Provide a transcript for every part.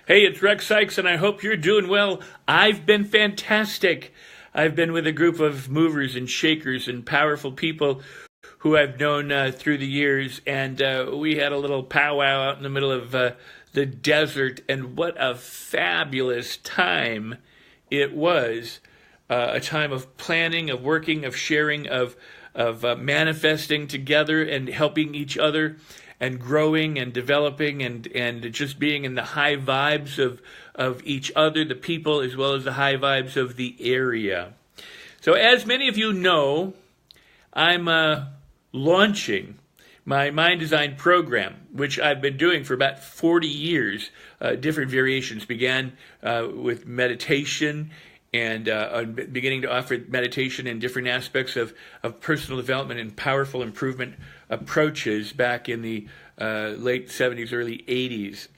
Hey, it's Rex Sikes, and I hope you're doing well. I've been fantastic. I've been with a group of movers and shakers and powerful people who I've known through the years, and we had a little powwow out in the middle of the desert, and what a fabulous time it was. A time of planning, of working, of sharing, of manifesting together and helping each other and growing and developing and just being in the high vibes of each other, the people, as well as the high vibes of the area. So as many of you know, I'm launching my mind design program, which I've been doing for about 40 years. Different variations began with meditation and beginning to offer meditation and different aspects of personal development and powerful improvement approaches back in the late 70s, early 80s.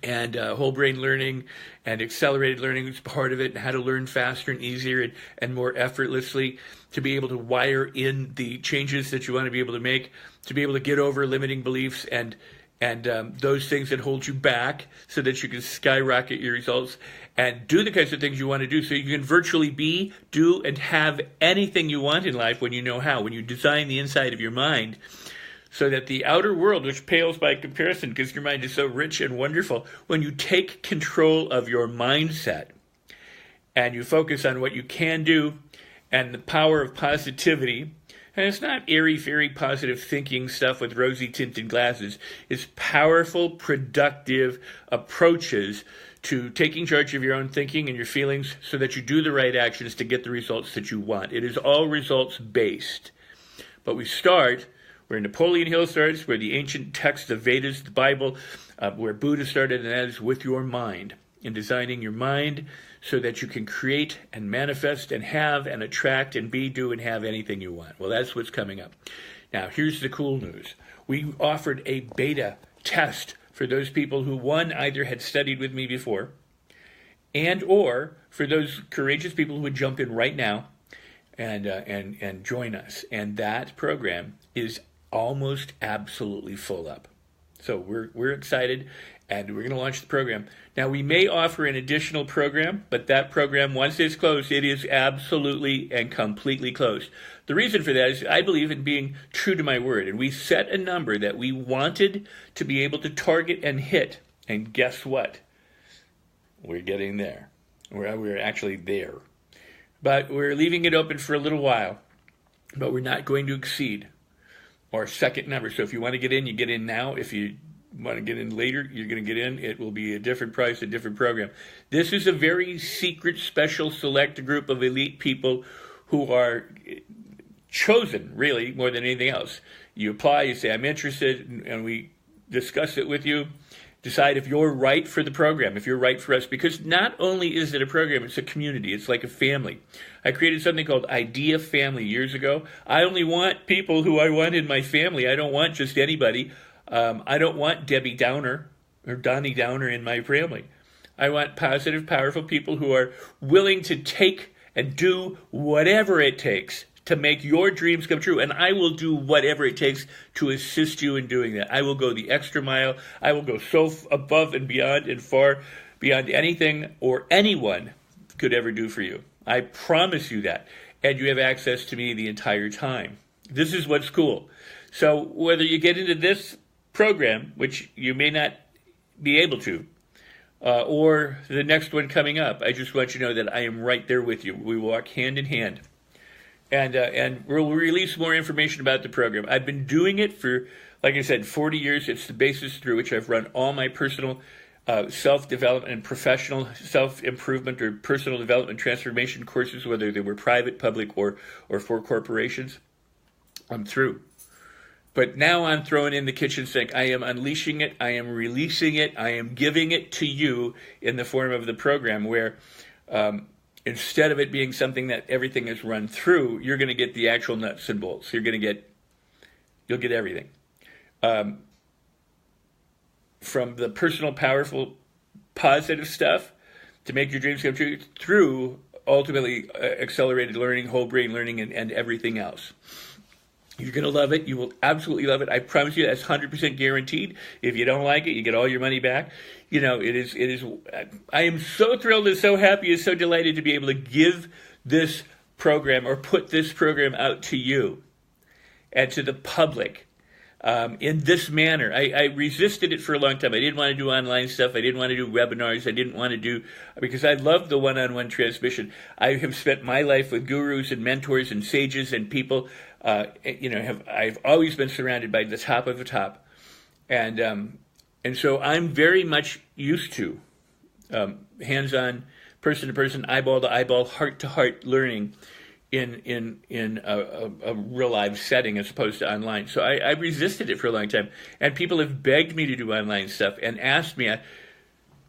And whole brain learning and accelerated learning was part of it, and how to learn faster and easier and more effortlessly, to be able to wire in the changes that you want to be able to make, to be able to get over limiting beliefs and those things that hold you back so that you can skyrocket your results and do the kinds of things you want to do so you can virtually be, do, and have anything you want in life when you know how, when you design the inside of your mind so that the outer world, which pales by comparison because your mind is so rich and wonderful, when you take control of your mindset and you focus on what you can do and the power of positivity. And it's not airy-fairy positive thinking stuff with rosy tinted glasses. It's powerful, productive approaches to taking charge of your own thinking and your feelings so that you do the right actions to get the results that you want. It is all results-based. But we start where Napoleon Hill starts, where the ancient texts of Vedas, the Bible, where Buddha started, and that is with your mind, in designing your mind so that you can create and manifest and have and attract and be, do, and have anything you want. Well, that's what's coming up. Now, here's the cool news. We offered a beta test for those people who, one, either had studied with me before, and or for those courageous people who would jump in right now and join us. And that program is almost absolutely full up. So we're excited, and we're going to launch the program. Now, we may offer an additional program, but that program, once it's closed, it is absolutely and completely closed. The reason for that is I believe in being true to my word, and we set a number that we wanted to be able to target and hit, and guess what? We're getting there. We're actually there. But we're leaving it open for a little while, but we're not going to exceed our second number. So if you want to get in, you get in now. If you want to get in later, you're going to get in. It will be a different price, a different program. This is a very secret, special, select group of elite people who are chosen, really, more than anything else. You apply, you say, I'm interested, and we discuss it with you, decide if you're right for the program, if you're right for us, because not only is it a program, it's a community. It's like a family. I created something called Idea Family years ago. I only want people who I want in my family. I don't want just anybody. I don't want Debbie Downer or Donnie Downer in my family. I want positive, powerful people who are willing to take and do whatever it takes to make your dreams come true. And I will do whatever it takes to assist you in doing that. I will go the extra mile. I will go so above and beyond and far beyond anything or anyone could ever do for you. I promise you that. And you have access to me the entire time. This is what's cool. So whether you get into this program, which you may not be able to, or the next one coming up, I just want you to know that I am right there with you. We walk hand in hand. And we'll release more information about the program. I've been doing it for, like I said, 40 years. It's the basis through which I've run all my personal self-development and professional self-improvement or personal development transformation courses, whether they were private, public, or for corporations. I'm through. But now I'm throwing in the kitchen sink. I am unleashing it. I am releasing it. I am giving it to you in the form of the program where instead of it being something that everything is run through, you're going to get the actual nuts and bolts. You'll get everything. From the personal, powerful, positive stuff to make your dreams come true through ultimately accelerated learning, whole brain learning, and everything else. You're going to love it. You will absolutely love it. I promise you, that's 100% guaranteed. If you don't like it, you get all your money back. You know, it is, I am so thrilled and so happy and so delighted to be able to give this program or put this program out to you and to the public in this manner. I resisted it for a long time. I didn't want to do online stuff. I didn't want to do webinars. I didn't want to do, because I love the one-on-one transmission. I have spent my life with gurus and mentors and sages and people. I've always been surrounded by the top of the top, and so I'm very much used to hands-on, person-to-person, eyeball-to-eyeball, heart-to-heart learning in a real live setting as opposed to online. So I resisted it for a long time, and people have begged me to do online stuff and asked me.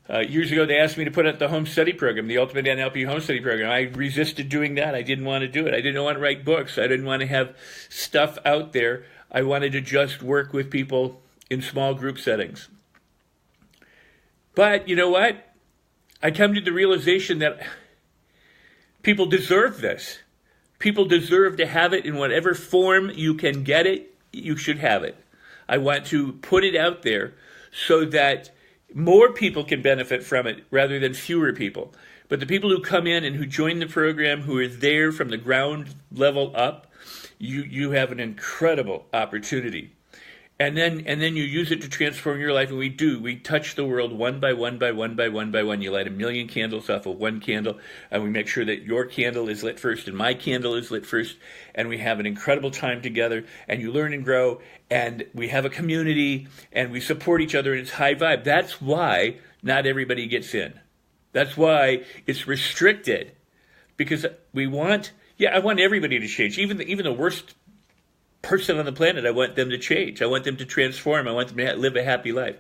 Years ago, they asked me to put out the home study program, the Ultimate NLP Home Study Program. I resisted doing that. I didn't want to do it. I didn't want to write books. I didn't want to have stuff out there. I wanted to just work with people in small group settings. But you know what? I come to the realization that people deserve this. People deserve to have it in whatever form you can get it. You should have it. I want to put it out there so that more people can benefit from it rather than fewer people. But the people who come in and who join the program, who are there from the ground level up, you have an incredible opportunity. And then you use it to transform your life, and we do. We touch the world one by one by one by one by one. You light 1,000,000 candles off of one candle, and we make sure that your candle is lit first and my candle is lit first, and we have an incredible time together, and you learn and grow, and we have a community, and we support each other, and it's high vibe. That's why not everybody gets in. That's why it's restricted, because I want everybody to change, even the worst person on the planet. I want them to change. I want them to transform. I want them to live a happy life.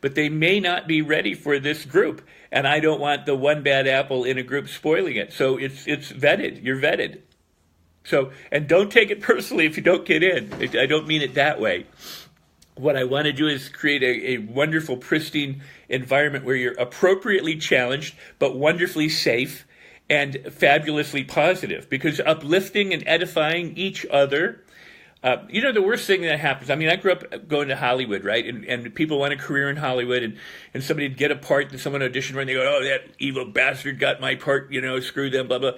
But they may not be ready for this group, and I don't want the one bad apple in a group spoiling it. So it's vetted. You're vetted. So, and don't take it personally if you don't get in. I don't mean it that way. What I want to do is create a wonderful, pristine environment where you're appropriately challenged, but wonderfully safe and fabulously positive, because uplifting and edifying each other. The worst thing that happens, I mean, I grew up going to Hollywood, right? And people want a career in Hollywood, and somebody'd get a part and someone auditioned for it, and they go, oh, that evil bastard got my part, screw them, blah, blah.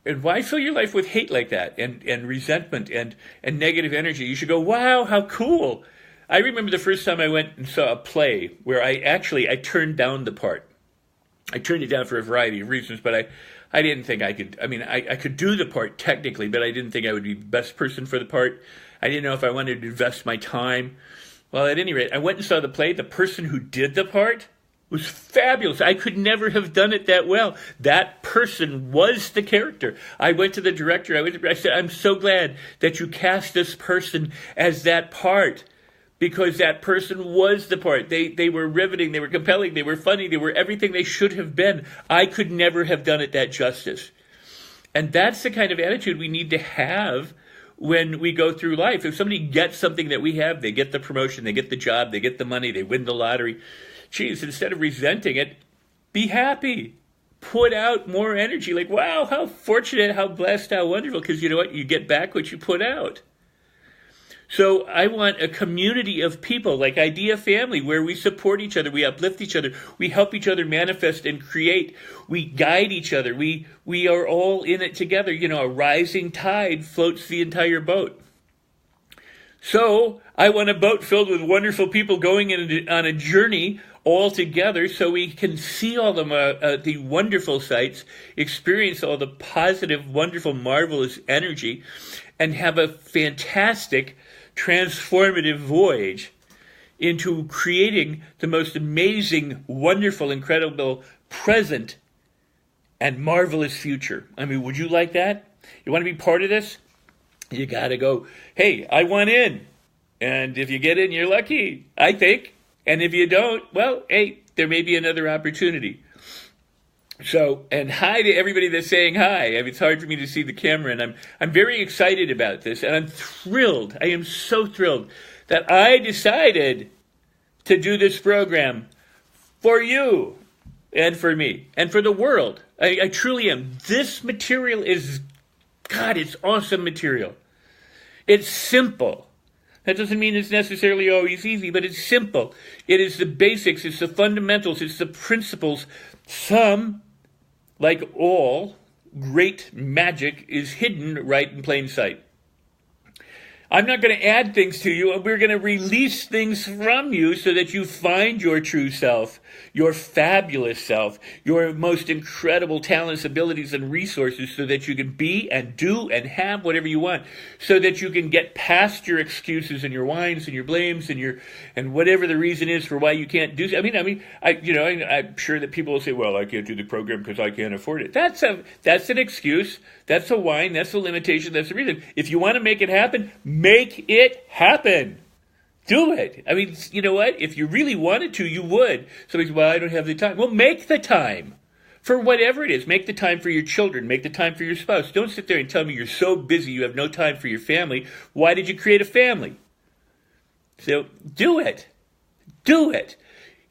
And why fill your life with hate like that and resentment and negative energy? You should go, wow, how cool. I remember the first time I went and saw a play where I turned down the part. I turned it down for a variety of reasons, but I didn't think I could. I mean, I could do the part technically, but I didn't think I would be the best person for the part. I didn't know if I wanted to invest my time. Well, at any rate, I went and saw the play. The person who did the part was fabulous. I could never have done it that well. That person was the character. I went to the director. I said, I'm so glad that you cast this person as that part, because that person was the part. They were riveting, they were compelling, they were funny, they were everything they should have been. I could never have done it that justice. And that's the kind of attitude we need to have when we go through life. If somebody gets something that we have, they get the promotion, they get the job, they get the money, they win the lottery. Geez, instead of resenting it, be happy. Put out more energy. Like, wow, how fortunate, how blessed, how wonderful. Because you know what? You get back what you put out. So I want a community of people like Idea Family, where we support each other, we uplift each other, we help each other manifest and create, we guide each other, we are all in it together. A rising tide floats the entire boat. So I want a boat filled with wonderful people going on a journey all together, so we can see all the wonderful sights, experience all the positive, wonderful, marvelous energy, and have a fantastic transformative voyage into creating the most amazing, wonderful, incredible present and marvelous future. I mean, would you like that? You want to be part of this? You got to go, hey, I want in. And if you get in, you're lucky, I think. And if you don't, well, hey, there may be another opportunity. So, and hi to everybody that's saying hi. I mean, it's hard for me to see the camera, and I'm very excited about this, and I'm thrilled. I am so thrilled that I decided to do this program for you and for me and for the world. I truly am. This material is, God, it's awesome material. It's simple. That doesn't mean it's necessarily always easy, but it's simple. It is the basics, it's the fundamentals, it's the principles. Some, like all great magic, is hidden right in plain sight. I'm not going to add things to you. We're going to release things from you so that you find your true self, your fabulous self, your most incredible talents, abilities, and resources so that you can be and do and have whatever you want, so that you can get past your excuses and your whines and your blames and whatever the reason is for why you can't do so. I'm sure that people will say, well, I can't do the program because I can't afford it. That's an excuse. That's a whine. That's a limitation. That's the reason. If you want to make it happen, make it happen. Do it. I mean, you know what? If you really wanted to, you would. Somebody says, well, I don't have the time. Well, make the time for whatever it is. Make the time for your children. Make the time for your spouse. Don't sit there and tell me you're so busy you have no time for your family. Why did you create a family? So do it. Do it.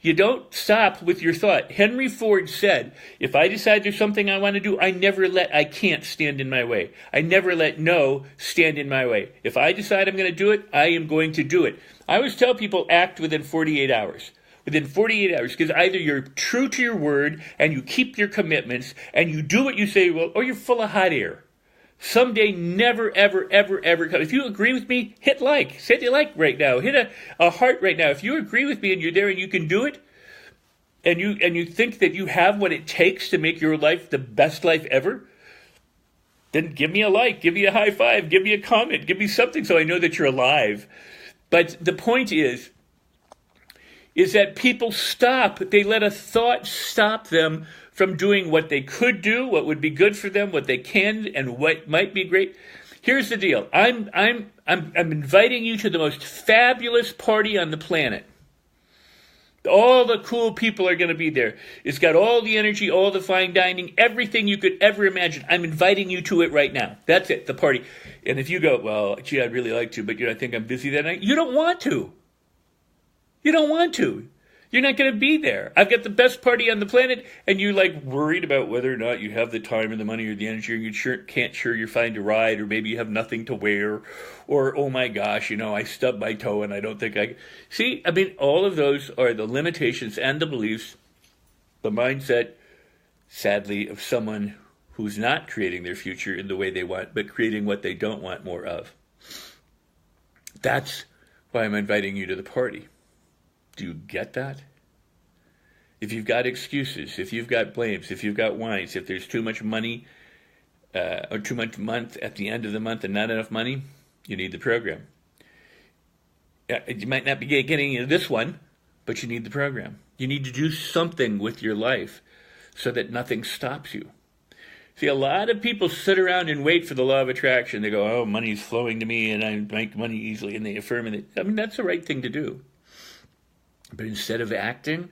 You don't stop with your thought. Henry Ford said, if I decide there's something I want to do, I never let I can't stand in my way. I never let no stand in my way. If I decide I'm going to do it, I am going to do it. I always tell people act within 48 hours. Within 48 hours, because either you're true to your word and you keep your commitments and you do what you say, well, or you're full of hot air. Someday never, ever, ever, ever come. If you agree with me, hit like. Hit a like right now. Hit a heart right now. If you agree with me and you're there and you can do it, and you think that you have what it takes to make your life the best life ever, then give me a like, give me a high five, give me a comment, give me something so I know that you're alive. But the point is that people stop. They let a thought stop them from doing what they could do, what would be good for them, what they can, and what might be great. Here's the deal. I'm inviting you to the most fabulous party on the planet. All the cool people are going to be there. It's got all the energy, all the fine dining, everything you could ever imagine. I'm inviting you to it right now. That's it, the party. And if you go, well, gee, I'd really like to, but I think I'm busy that night. You don't want to. You don't want to. You're not going to be there. I've got the best party on the planet, and you're like worried about whether or not you have the time or the money or the energy, or you can't you find a ride, or maybe you have nothing to wear, or, oh my gosh, I stubbed my toe and I don't think I... See, I mean, all of those are the limitations and the beliefs, the mindset, sadly, of someone who's not creating their future in the way they want, but creating what they don't want more of. That's why I'm inviting you to the party. Do you get that? If you've got excuses, if you've got blames, if you've got whines, if there's too much money or too much month at the end of the month and not enough money, you need the program. You might not be getting into this one, but you need the program. You need to do something with your life so that nothing stops you. See, a lot of people sit around and wait for the law of attraction. They go, oh, money's flowing to me and I make money easily, and they affirm it. I mean, that's the right thing to do. But instead of acting,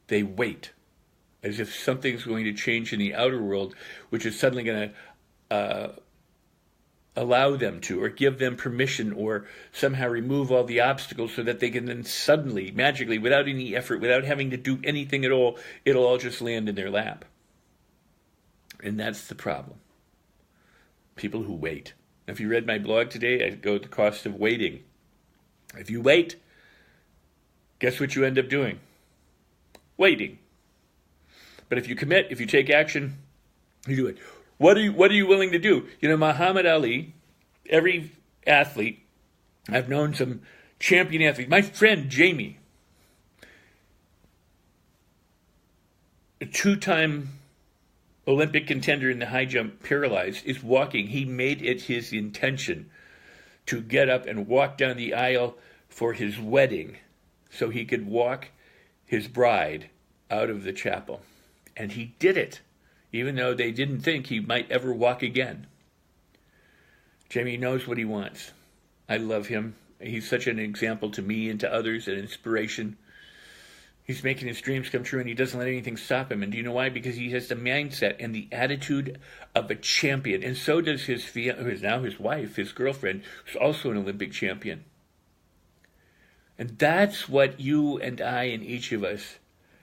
they wait, as if something's going to change in the outer world, which is suddenly going to allow them to, or give them permission, or somehow remove all the obstacles so that they can then suddenly, magically, without any effort, without having to do anything at all, it'll all just land in their lap. And that's the problem. People who wait. If you read my blog today, I go at the cost of waiting. If you wait, guess what you end up doing? Waiting. But if you commit, if you take action, you do it. What are you willing to do? Muhammad Ali, every athlete, I've known some champion athletes. My friend Jamie, a 2-time Olympic contender in the high jump, paralyzed, is walking. He made it his intention to get up and walk down the aisle for his wedding so he could walk his bride out of the chapel. And he did it, even though they didn't think he might ever walk again. Jamie knows what he wants. I love him. He's such an example to me and to others, an inspiration. He's making his dreams come true, and he doesn't let anything stop him. And do you know why? Because he has the mindset and the attitude of a champion. And so does his wife, his girlfriend, who's also an Olympic champion. And that's what you and I and each of us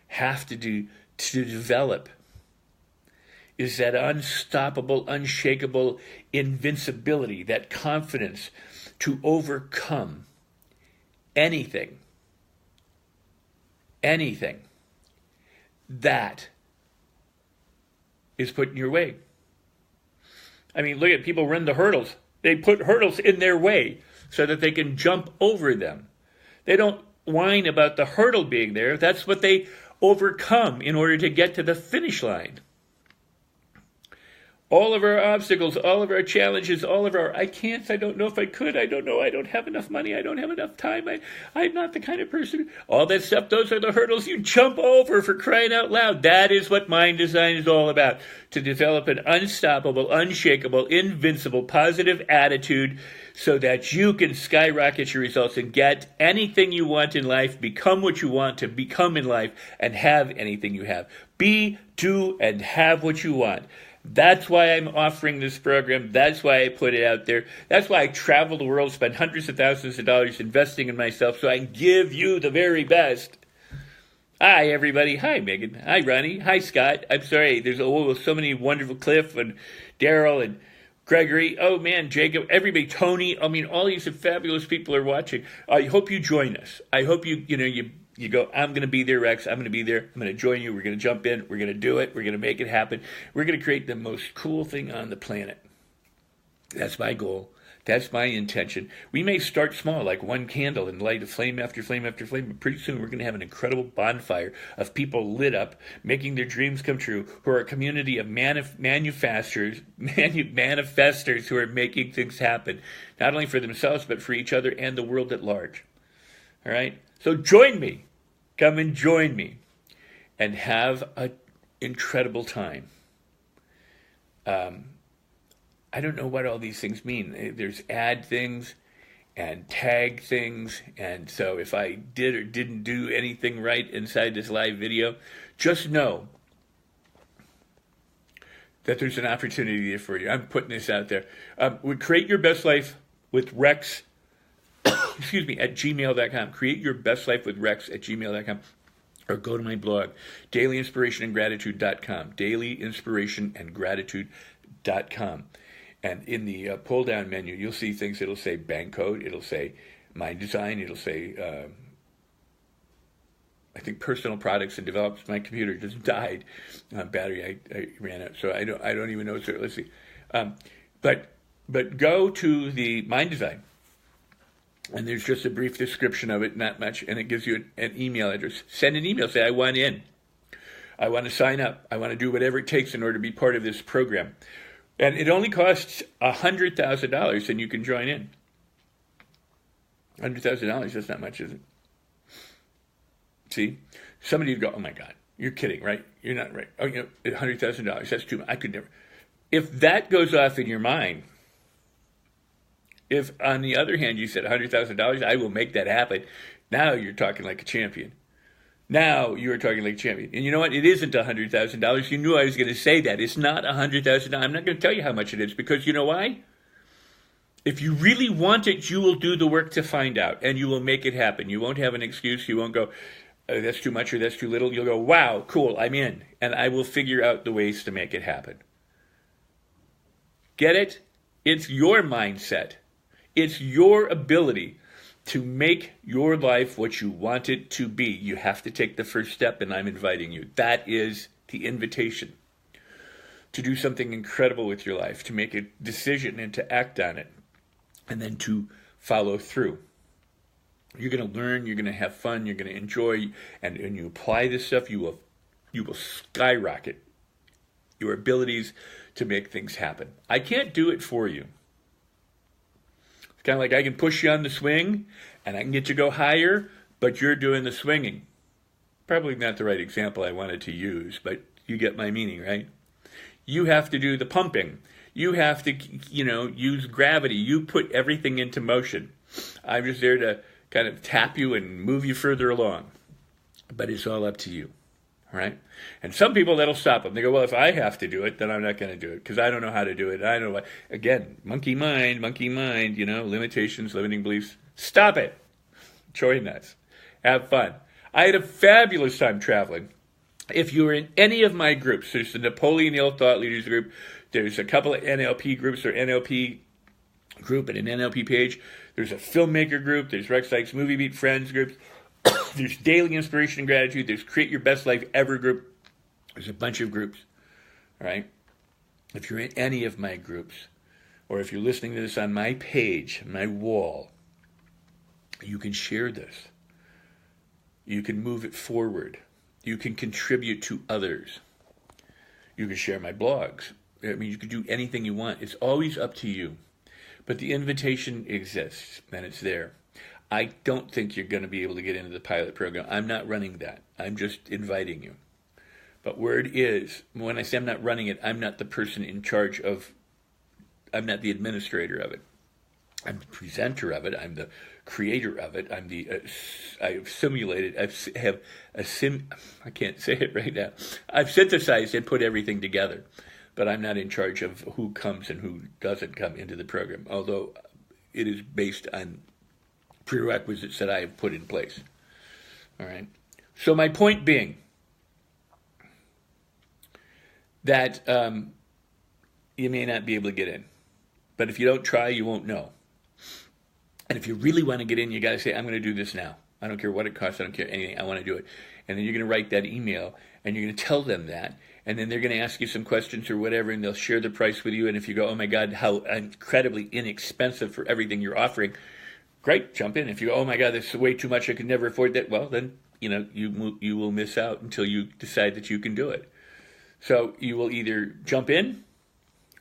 have to do to develop, is that unstoppable, unshakable invincibility, that confidence, to overcome anything that is put in your way. I mean, look at people run the hurdles. They put hurdles in their way so that they can jump over them. They don't whine about the hurdle being there. That's what they overcome in order to get to the finish line. All of our obstacles, all of our challenges, all of our, I can't, I don't know if I could, I don't know, I don't have enough money, I don't have enough time, I'm not the kind of person, all that stuff, those are the hurdles you jump over, for crying out loud. That is what mind design is all about, to develop an unstoppable, unshakable, invincible, positive attitude so that you can skyrocket your results and get anything you want in life, become what you want to become in life, and have anything you have. Be, do, and have what you want. That's why I'm offering this program. That's why I put it out there. That's why I travel the world, spend hundreds of thousands of dollars investing in myself so I can give you the very best. Hi, everybody. Hi, Megan. Hi, Ronnie. Hi, Scott. I'm sorry. There's so many wonderful Cliff and Daryl and Gregory. Oh, man, Jacob. Everybody. Tony. I mean, all these fabulous people are watching. I hope you join us. I hope you go, I'm going to be there, Rex. I'm going to be there. I'm going to join you. We're going to jump in. We're going to do it. We're going to make it happen. We're going to create the most cool thing on the planet. That's my goal. That's my intention. We may start small, like one candle, and light a flame after flame after flame. But pretty soon we're going to have an incredible bonfire of people lit up, making their dreams come true, who are a community of manifestors who are making things happen, not only for themselves, but for each other and the world at large. All right? So join me. Come and join me and have an incredible time. I don't know what all these things mean. There's add things and tag things. And so if I did or didn't do anything right inside this live video, just know that there's an opportunity there for you. I'm putting this out there. Create your best life with Rex. Excuse me, at gmail.com. Create your best life with Rex at gmail.com. Or go to my blog, dailyinspirationandgratitude.com. Dailyinspirationandgratitude.com. And in the pull-down menu, you'll see things. It'll say bank code. It'll say mind design. It'll say, I think, personal products and develops. My computer just died. Battery, I ran out. So I don't even know. So let's see. But go to the mind design. And there's just a brief description of it, not much, and it gives you an email address. Send an email. Say, I want in. I want to sign up. I want to do whatever it takes in order to be part of this program. And it only costs $100,000, and you can join in. $100,000, that's not much, is it? See? Somebody would go, oh, my God, you're kidding, right? You're not right. Oh, $100,000, that's too much. I could never. If that goes off in your mind, if, on the other hand, you said $100,000, I will make that happen, now you're talking like a champion. Now you're talking like a champion. And you know what? It isn't $100,000. You knew I was going to say that. It's not $100,000. I'm not going to tell you how much it is, because you know why? If you really want it, you will do the work to find out, and you will make it happen. You won't have an excuse. You won't go, oh, that's too much or that's too little. You'll go, wow, cool, I'm in. And I will figure out the ways to make it happen. Get it? It's your mindset. It's your ability to make your life what you want it to be. You have to take the first step, and I'm inviting you. That is the invitation to do something incredible with your life, to make a decision and to act on it, and then to follow through. You're going to learn, you're going to have fun, you're going to enjoy, and when you apply this stuff, you will skyrocket your abilities to make things happen. I can't do it for you. Kind of like I can push you on the swing, and I can get you to go higher, but you're doing the swinging. Probably not the right example I wanted to use, but you get my meaning, right? You have to do the pumping. You have to, use gravity. You put everything into motion. I'm just there to kind of tap you and move you further along. But it's all up to you, all right? And some people, that'll stop them. They go, well, if I have to do it, then I'm not going to do it because I don't know how to do it. I don't know what. Again, monkey mind, limitations, limiting beliefs. Stop it. Join us. Have fun. I had a fabulous time traveling. If you were in any of my groups, there's the Napoleon Hill Thought Leaders group. There's a couple of NLP groups or NLP group and an NLP page. There's a filmmaker group. There's Rex Sikes Movie Beat Friends groups. There's Daily Inspiration and Gratitude. There's Create Your Best Life Ever group. There's a bunch of groups. All right? If you're in any of my groups, or if you're listening to this on my page, my wall, you can share this. You can move it forward. You can contribute to others. You can share my blogs. I mean, you can do anything you want. It's always up to you. But the invitation exists, and it's there. I don't think you're going to be able to get into the pilot program. I'm not running that. I'm just inviting you. But word is, when I say I'm not running it, I'm not the person in charge of, I'm not the administrator of it. I'm the presenter of it. I'm the creator of it. I'm the, I've simulated, I can't say it right now. I've synthesized and put everything together. But I'm not in charge of who comes and who doesn't come into the program, although it is based on prerequisites that I have put in place. All right. So my point being that you may not be able to get in. But if you don't try, you won't know. And if you really want to get in, you got to say, I'm going to do this now. I don't care what it costs. I don't care anything. I want to do it. And then you're going to write that email, and you're going to tell them that. And then they're going to ask you some questions or whatever, and they'll share the price with you. And if you go, oh, my God, how incredibly inexpensive for everything you're offering, great, jump in. If you go, oh, my God, this is way too much, I could never afford that, well, then, you will miss out until you decide that you can do it. So you will either jump in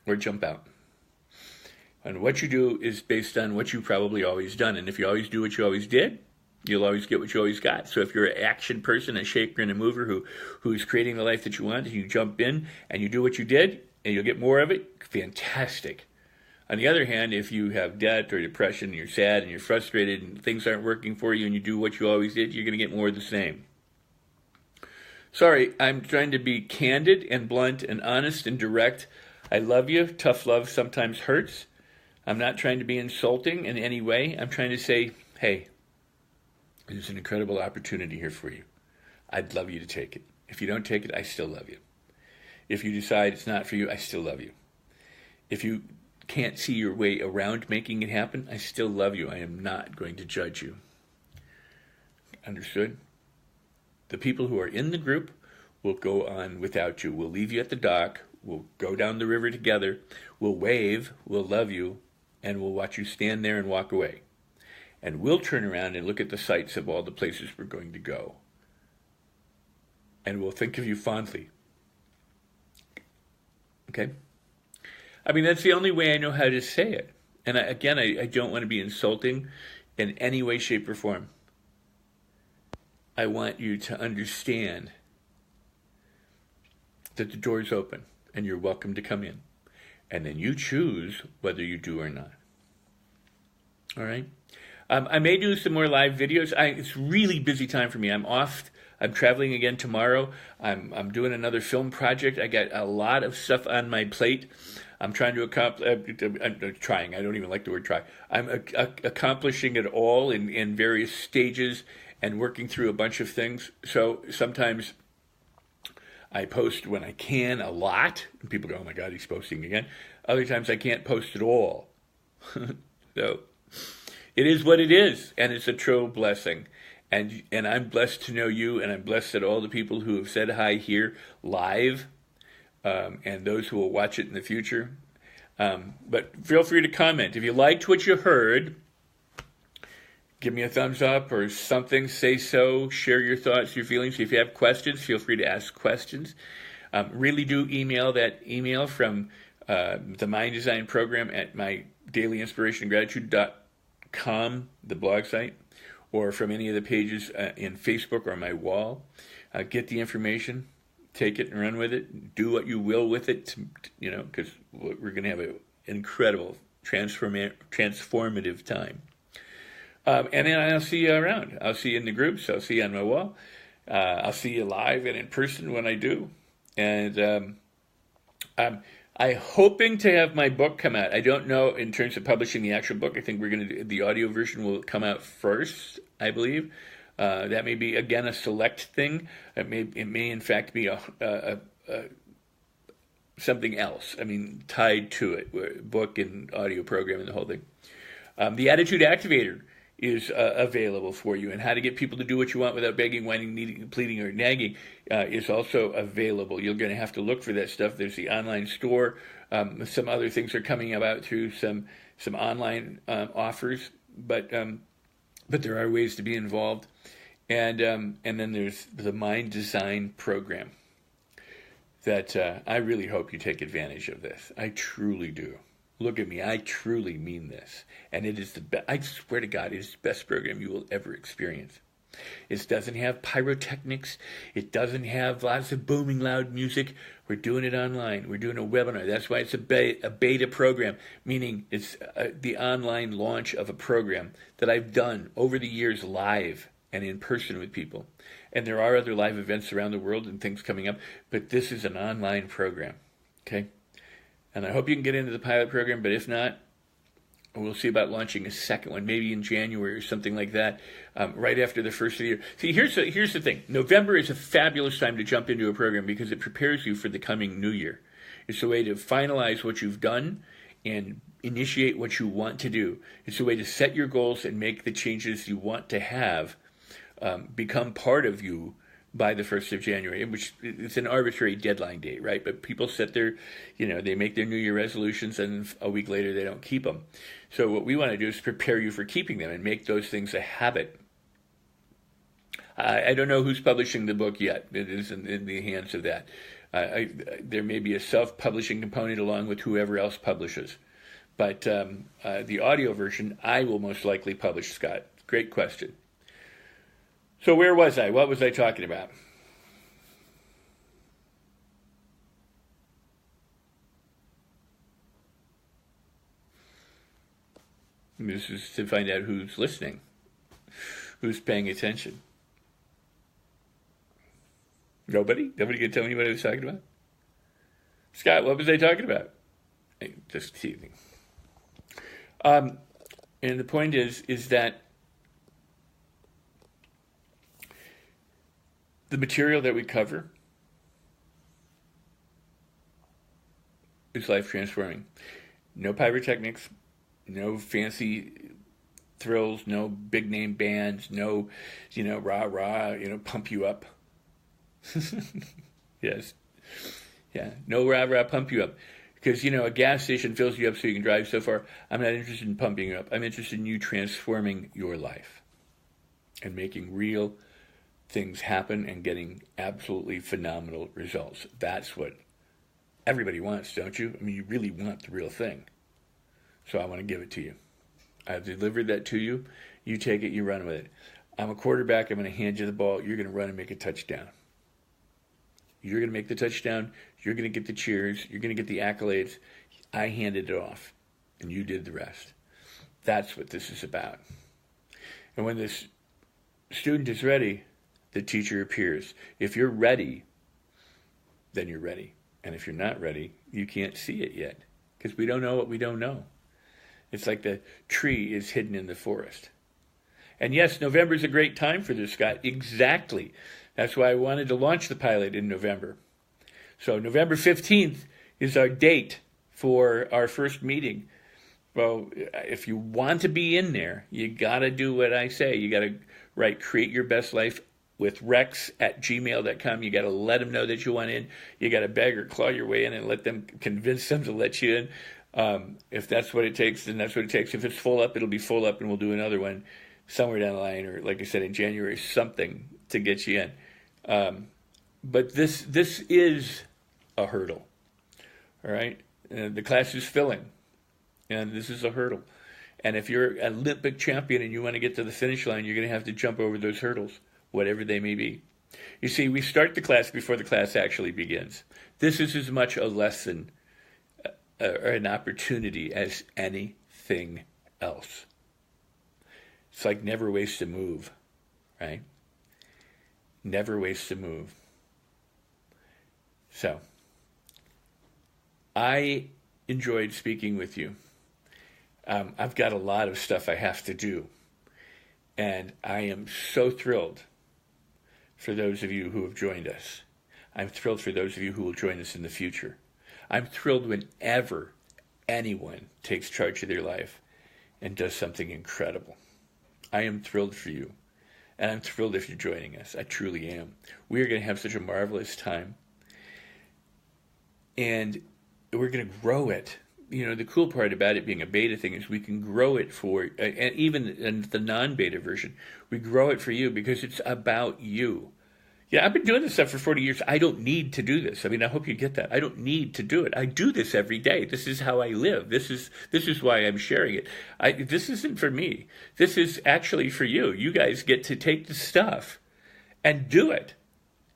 or jump out. And what you do is based on what you've probably always done. And if you always do what you always did, you'll always get what you always got. So if you're an action person, a shaker and a mover who's creating the life that you want, and you jump in and you do what you did, and you'll get more of it, fantastic. On the other hand, if you have debt or depression, and you're sad and you're frustrated and things aren't working for you and you do what you always did, you're going to get more of the same. Sorry, I'm trying to be candid and blunt and honest and direct. I love you. Tough love sometimes hurts. I'm not trying to be insulting in any way. I'm trying to say, hey, there's an incredible opportunity here for you. I'd love you to take it. If you don't take it, I still love you. If you decide it's not for you, I still love you. If you can't see your way around making it happen, I still love you. I am not going to judge you. Understood? The people who are in the group will go on without you. We'll leave you at the dock. We'll go down the river together. We'll wave. We'll love you. And we'll watch you stand there and walk away. And we'll turn around and look at the sights of all the places we're going to go. And we'll think of you fondly. Okay? I mean, that's the only way I know how to say it. And I don't want to be insulting in any way, shape, or form. I want you to understand that the door's open and you're welcome to come in. And then you choose whether you do or not. All right? I may do some more live videos. It's really busy time for me. I'm off. I'm traveling again tomorrow. I'm doing another film project. I got a lot of stuff on my plate. I'm trying to accomplish. I'm trying. I don't even like the word try. I'm accomplishing it all in various stages and working through a bunch of things. So sometimes I post when I can a lot. And people go, oh my God, he's posting again. Other times I can't post at all. So it is what it is, and it's a true blessing. And I'm blessed to know you, and I'm blessed that all the people who have said hi here live, and those who will watch it in the future. But feel free to comment. If you liked what you heard, give me a thumbs up or something. Say so. Share your thoughts, your feelings. If you have questions, feel free to ask questions. Really do email that email from the Mind Design Program at my dailyinspirationgratitude.com, the blog site, or from any of the pages in Facebook or my wall. Get the information, take it and run with it. Do what you will with it, because we're going to have an incredible transformative time. And then I'll see you around. I'll see you in the groups. I'll see you on my wall. I'll see you live and in person when I do. And I'm hoping to have my book come out. I don't know in terms of publishing the actual book. I think we're going to do the audio version will come out first, I believe. That may be, again, a select thing. It may in fact be something else. I mean, tied to it, book and audio program and the whole thing. The Attitude Activator is available for you, and how to get people to do what you want without begging, whining, needing, pleading, or nagging is also available. You're going to have to look for that stuff. There's the online store. Some other things are coming about through some online offers, but there are ways to be involved. And then there's the Mind Design program that I really hope you take advantage of this. I truly do. Look at me. I truly mean this. And it is the best. I swear to God, it is the best program you will ever experience. It doesn't have pyrotechnics. It doesn't have lots of booming loud music. We're doing it online. We're doing a webinar. That's why it's a beta program, meaning it's the online launch of a program that I've done over the years live and in person with people. And there are other live events around the world and things coming up, but this is an online program, okay? And I hope you can get into the pilot program, but if not, we'll see about launching a second one, maybe in January or something like that, right after the first of the year. See, here's the thing. November is a fabulous time to jump into a program because it prepares you for the coming new year. It's a way to finalize what you've done and initiate what you want to do. It's a way to set your goals and make the changes you want to have become part of you by the 1st of January, which it's an arbitrary deadline date, right? But people set their, they make their New Year resolutions and a week later they don't keep them. So what we want to do is prepare you for keeping them and make those things a habit. I don't know who's publishing the book yet. It is in the hands of that. There may be a self-publishing component along with whoever else publishes. But the audio version, I will most likely publish, Scott. Great question. So where was I? What was I talking about? This is to find out who's listening, who's paying attention. Nobody? Nobody can tell me what I was talking about? Scott, what was I talking about? Just teasing. And the point is that the material that we cover is life transforming. No pyrotechnics, no fancy thrills, no big name bands, no, rah, pump you up. Yes. Yeah, no rah, pump you up. Because, a gas station fills you up so you can drive so far. I'm not interested in pumping you up. I'm interested in you transforming your life and making real things happen and getting absolutely phenomenal results. That's what everybody wants, don't you? I mean, you really want the real thing. So I want to give it to you. I've delivered that to you. You take it, you run with it. I'm a quarterback. I'm going to hand you the ball. You're going to run and make a touchdown. You're going to make the touchdown. You're going to get the cheers. You're going to get the accolades. I handed it off, and you did the rest. That's what this is about. And when this student is ready, the teacher appears. If you're ready, then you're ready. And if you're not ready, you can't see it yet because we don't know what we don't know. It's like the tree is hidden in the forest. And yes, November is a great time for this, Scott. Exactly. That's why I wanted to launch the pilot in November. So November 15th is our date for our first meeting. Well, if you want to be in there, you got to do what I say. You got to write Create Your Best Life with rex@gmail.com. You got to let them know that you want in. You got to beg or claw your way in and let them, convince them to let you in. If that's what it takes, then that's what it takes. If it's full up, it'll be full up and we'll do another one somewhere down the line, or like I said, in January, something to get you in. But this is a hurdle, all right? The class is filling, and this is a hurdle. And if you're an Olympic champion and you want to get to the finish line, you're going to have to jump over those hurdles, whatever they may be. You see, we start the class before the class actually begins. This is as much a lesson or an opportunity as anything else. It's like never waste a move, right? Never waste a move. So, I enjoyed speaking with you. I've got a lot of stuff I have to do. And I am so thrilled for those of you who have joined us. I'm thrilled for those of you who will join us in the future. I'm thrilled whenever anyone takes charge of their life and does something incredible. I am thrilled for you. And I'm thrilled if you're joining us. I truly am. We are going to have such a marvelous time. And we're going to grow it. You know, the cool part about it being a beta thing is we can grow it for, and even in the non-beta version, we grow it for you because it's about you. Yeah, I've been doing this stuff for 40 years. I don't need to do this. I mean, I hope you get that. I don't need to do it. I do this every day. This is how I live. This is why I'm sharing it. This isn't for me. This is actually for you. You guys get to take the stuff and do it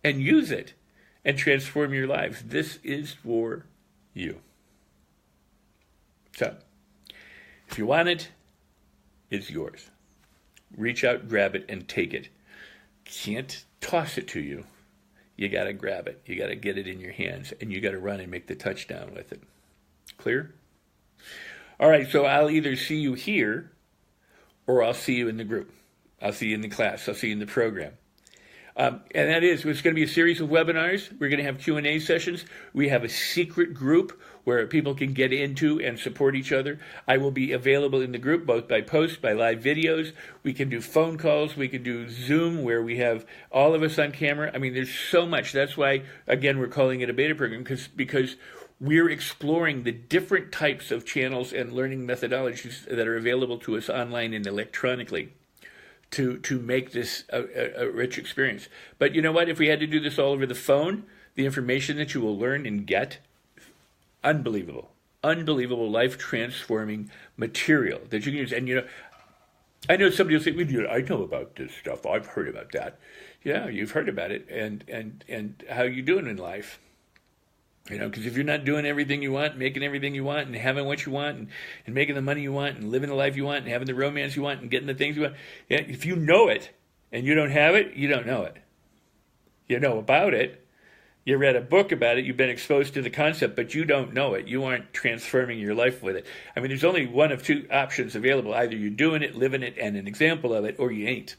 and use it and transform your lives. This is for you. So, if you want it, it's yours. Reach out, grab it, and take it. Can't toss it to you. You got to grab it. You got to get it in your hands, and you got to run and make the touchdown with it. Clear? All right, so I'll either see you here or I'll see you in the group. I'll see you in the class. I'll see you in the program. And that is, it's going to be a series of webinars. We're going to have Q&A sessions. We have a secret group where people can get into and support each other. I will be available in the group, both by post, by live videos. We can do phone calls. We can do Zoom, where we have all of us on camera. I mean, there's so much. That's why, again, we're calling it a beta program, because we're exploring the different types of channels and learning methodologies that are available to us online and electronically to make this a rich experience. But you know what? If we had to do this all over the phone, the information that you will learn and get, unbelievable, life-transforming material that you can use. And, you know, I know somebody will say, well, I know about this stuff. I've heard about that. Yeah, you've heard about it. And how you doing in life? You know, because if you're not doing everything you want, making everything you want, and having what you want, and making the money you want, and living the life you want, and having the romance you want, and getting the things you want, yeah, if you know it and you don't have it, you don't know it. You know about it. You read a book about it. You've been exposed to the concept, but you don't know it. You aren't transforming your life with it. I mean, there's only one of two options available. Either you're doing it, living it, and an example of it, or you ain't.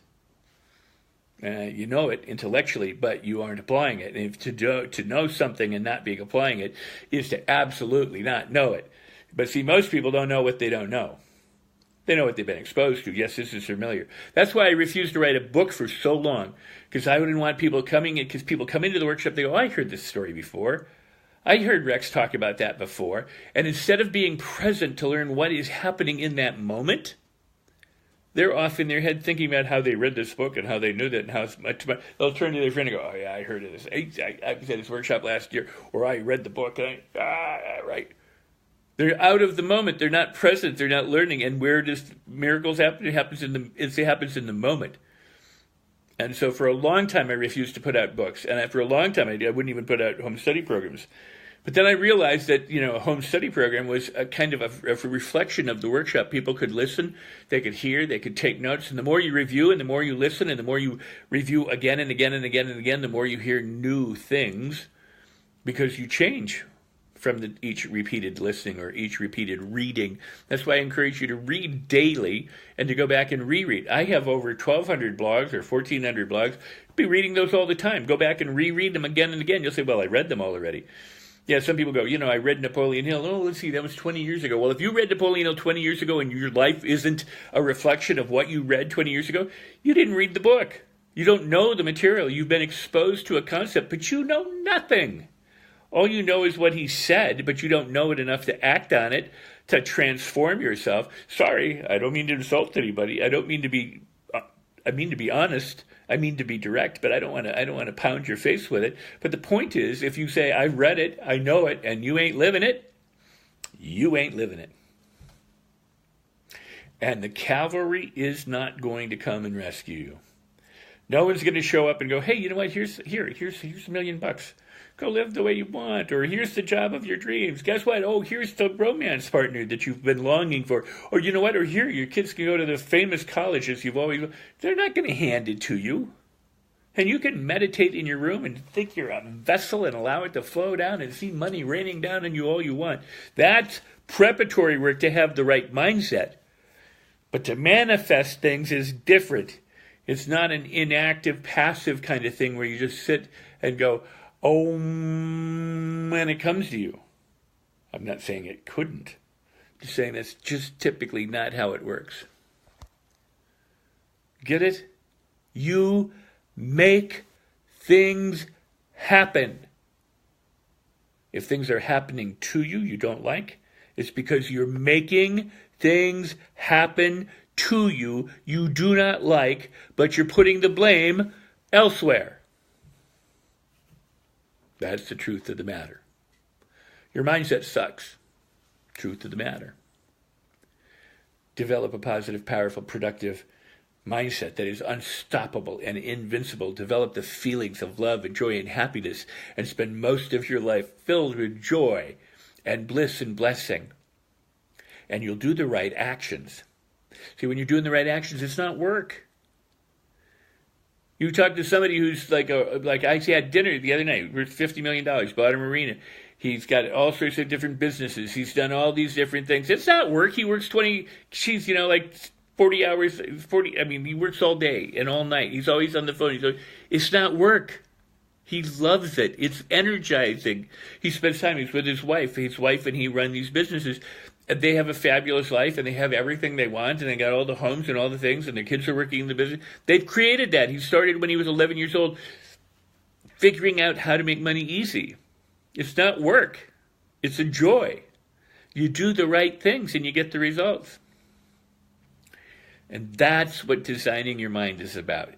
You know it intellectually, but you aren't applying it. And to know something and not be applying it is to absolutely not know it. But see, most people don't know what they don't know. They know what they've been exposed to. Yes, this is familiar. That's why I refused to write a book for so long, because I wouldn't want people coming in, because people come into the workshop, they go, I heard this story before. I heard Rex talk about that before. And instead of being present to learn what is happening in that moment, they're off in their head thinking about how they read this book and how they knew that and how much. They'll turn to their friend and go, oh, yeah, I heard of this. I was at this workshop last year, or I read the book. And right. They're out of the moment. They're not present. They're not learning. And where does miracles happen? It happens in the moment. And so for a long time, I refused to put out books. And for a long time, I wouldn't even put out home study programs. But then I realized that, you know, a home study program was a kind of a reflection of the workshop. People could listen, they could hear, they could take notes. And the more you review and the more you listen and the more you review again and again and again and again, the more you hear new things, because you change from each repeated listening or each repeated reading. That's why I encourage you to read daily and to go back and reread. I have over 1,200 blogs or 1,400 blogs. Be reading those all the time. Go back and reread them again and again. You'll say, well, I read them all already. Yeah, some people go, you know, I read Napoleon Hill. Oh, let's see, that was 20 years ago. Well, if you read Napoleon Hill 20 years ago and your life isn't a reflection of what you read 20 years ago, you didn't read the book. You don't know the material. You've been exposed to a concept, but you know nothing. All you know is what he said, but you don't know it enough to act on it, to transform yourself. Sorry, I don't mean to insult anybody. I mean to be honest. I mean to be direct, but I don't want to pound your face with it. But the point is, if you say, I read it, I know it, and you ain't living it, you ain't living it. And the cavalry is not going to come and rescue you. No one's going to show up and go, hey, you know what, here's $1 million. Go live the way you want. Or here's the job of your dreams. Guess what? Oh, here's the romance partner that you've been longing for. Or you know what? Or here, your kids can go to the famous colleges you've always... They're not going to hand it to you. And you can meditate in your room and think you're a vessel and allow it to flow down and see money raining down on you all you want. That's preparatory work to have the right mindset. But to manifest things is different. It's not an inactive, passive kind of thing where you just sit and go, oh, and it comes to you. I'm not saying it couldn't, Just saying that's just typically not how it works. Get it? You make things happen. If things are happening to you you don't like, it's because you're making things happen to you you do not like, but you're putting the blame elsewhere. That's the truth of the matter. Your mindset sucks. Truth of the matter. Develop a positive, powerful, productive mindset that is unstoppable and invincible. Develop the feelings of love and joy and happiness and spend most of your life filled with joy and bliss and blessing. And you'll do the right actions. See, when you're doing the right actions, it's not work. You talk to somebody who's like I had dinner the other night, worth $50 million, bought a marina. He's got all sorts of different businesses. He's done all these different things. It's not work. He works 40 hours, he works all day and all night. He's always on the phone. It's not work. He loves it. It's energizing. He spends time, he's with his wife and he run these businesses. And they have a fabulous life and they have everything they want and they got all the homes and all the things and their kids are working in the business. They've created that. He started when he was 11 years old, figuring out how to make money easy. It's not work. It's a joy. You do the right things and you get the results. And that's what designing your mind is about.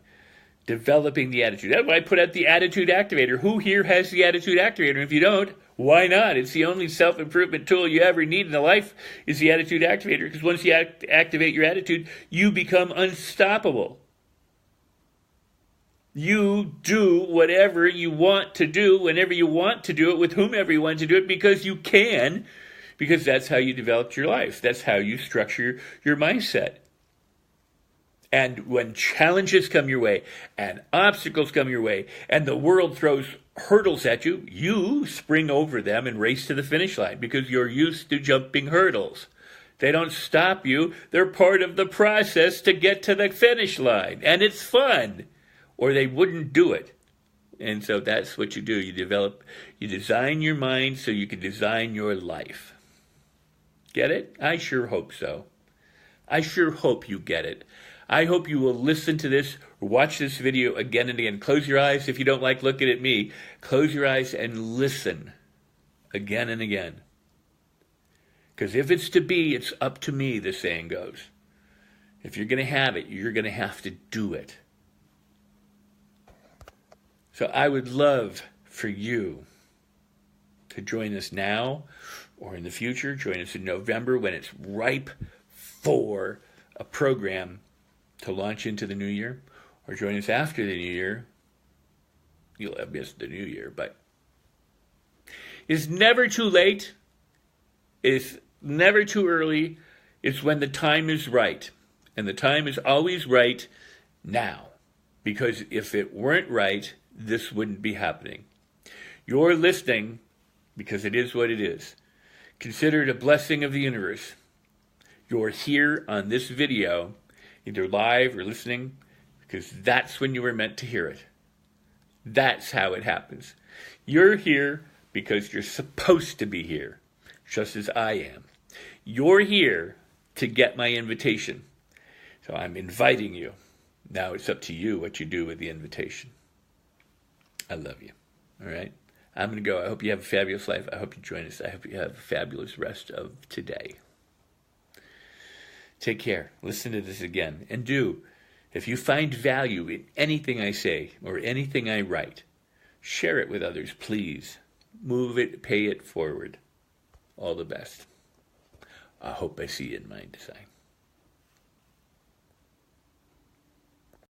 Developing the attitude. That's why I put out the attitude activator. Who here has the attitude activator? If you don't, why not? It's the only self-improvement tool you ever need in life is the attitude activator. Because once you activate your attitude, you become unstoppable. You do whatever you want to do, whenever you want to do it, with whomever you want to do it, because you can, because that's how you developed your life. That's how you structure your mindset. And when challenges come your way, and obstacles come your way, and the world throws hurdles at you, you spring over them and race to the finish line because you're used to jumping hurdles. They don't stop you. They're part of the process to get to the finish line. And it's fun. Or they wouldn't do it. And so that's what you do. You design your mind so you can design your life. Get it? I sure hope so. I sure hope you get it. I hope you will listen to this or watch this video again and again. Close your eyes if you don't like looking at me. Close your eyes and listen again and again. Because if it's to be, it's up to me, the saying goes. If you're going to have it, you're going to have to do it. So I would love for you to join us now or in the future. Join us in November when it's ripe for a program to launch into the new year. Or join us after the new year. You'll have missed the new year, but it's never too late. It's never too early. It's when the time is right. And the time is always right now. Because if it weren't right, this wouldn't be happening. You're listening because it is what it is. Consider it a blessing of the universe. You're here on this video, either live or listening, because that's when you were meant to hear it. That's how it happens. You're here because you're supposed to be here, just as I am. You're here to get my invitation. So I'm inviting you. Now it's up to you what you do with the invitation. I love you. All right? I'm going to go. I hope you have a fabulous life. I hope you join us. I hope you have a fabulous rest of today. Take care. Listen to this again. And if you find value in anything I say or anything I write, share it with others, please. Move it, pay it forward. All the best. I hope I see you in my design.